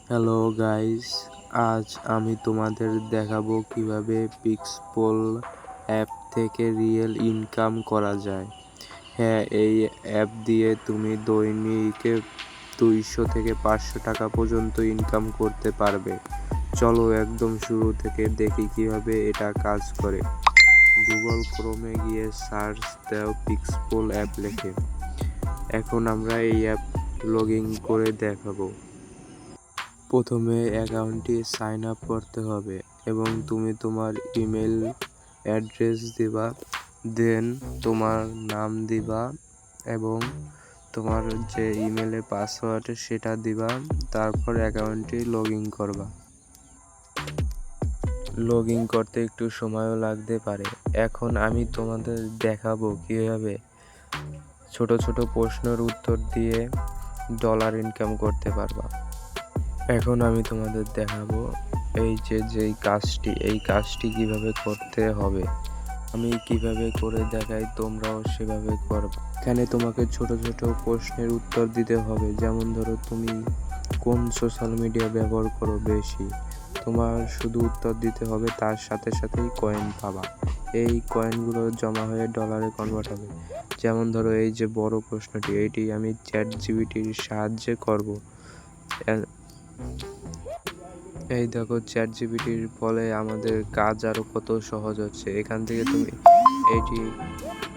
Hello guys, আজ আমি তোমাদের দেখাবো কিভাবে পিক্সপল অ্যাপ থেকে রিয়েল ইনকাম করা যায়। হ্যাঁ, এই অ্যাপ দিয়ে তুমি দৈনিক 200 থেকে 500 টাকা পর্যন্ত ইনকাম করতে পারবে। চলো একদম শুরু থেকে দেখি কিভাবে এটা কাজ করে। গুগল ক্রোমে গিয়ে সার্চ দাও পিক্সপল অ্যাপ লিখে। এখন আমরা এই অ্যাপ লগ ইন করে দেখাবো। প্রথমে অ্যাকাউন্টটি সাইন আপ করতে হবে এবং তুমি তোমার ইমেল অ্যাড্রেস দিবা, দেন তোমার নাম দিবা এবং তোমার যে ইমেলের পাসওয়ার্ড সেটা দিবা। তারপর অ্যাকাউন্টটি লগ ইন করবা। লগ ইন করতে একটু সময়ও লাগতে পারে। এখন আমি তোমাদের দেখাবো কিভাবে ছোট ছোট প্রশ্নের উত্তর দিয়ে ডলার ইনকাম করতে পারবা। এখন আমি তোমাদের দেখাবো এই কাজটি কিভাবে করতে হবে। আমি কিভাবে করে দেখাই, তোমরাও সেভাবে করবে। এখানে তোমাকে ছোট ছোট প্রশ্নের উত্তর দিতে হবে। যেমন ধরো, তুমি কোন সোশ্যাল মিডিয়া ব্যবহার করো বেশি, তোমার শুধু উত্তর দিতে হবে, তার সাথে সাথেই কয়েন পাবা। এই কয়েনগুলো জমা হয়ে ডলারে কনভার্ট হবে। যেমন ধরো, এই যে বড় প্রশ্নটি, এইটি আমি চ্যাটজিপিটির সাহায্যে করব। এই দেখো, চ্যাটজিপিটির ফলে আমাদের কাজ আরো কত সহজ হচ্ছে। এখান থেকে তুমি এটি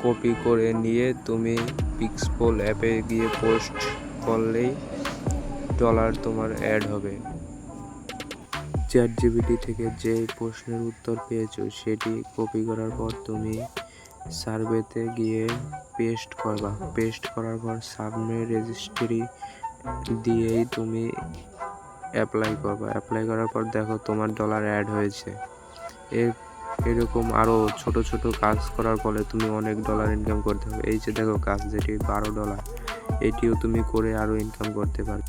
কপি করে নিয়ে তুমি পিক্সপল অ্যাপে গিয়ে পোস্ট করলেই ডলার তোমার অ্যাড হবে। চ্যাটজিপিটি থেকে যে প্রশ্নের উত্তর পেয়েছো সেটি কপি করার পর তুমি সার্ভেতে গিয়ে পেস্ট করবা। পেস্ট করার পর সাবমিট রেজিস্ট্রি দিয়েই তুমি অ্যাপ্লাই করবা। অ্যাপ্লাই করার পর দেখো তোমার ডলার অ্যাড হয়েছে। এরকম আরও ছোট ছোট কাজ করার ফলে তুমি অনেক ডলার ইনকাম করতে হবে। এই যে দেখো কাজ, যেটি $12, এটিও তুমি করে আরও ইনকাম করতে পারবে।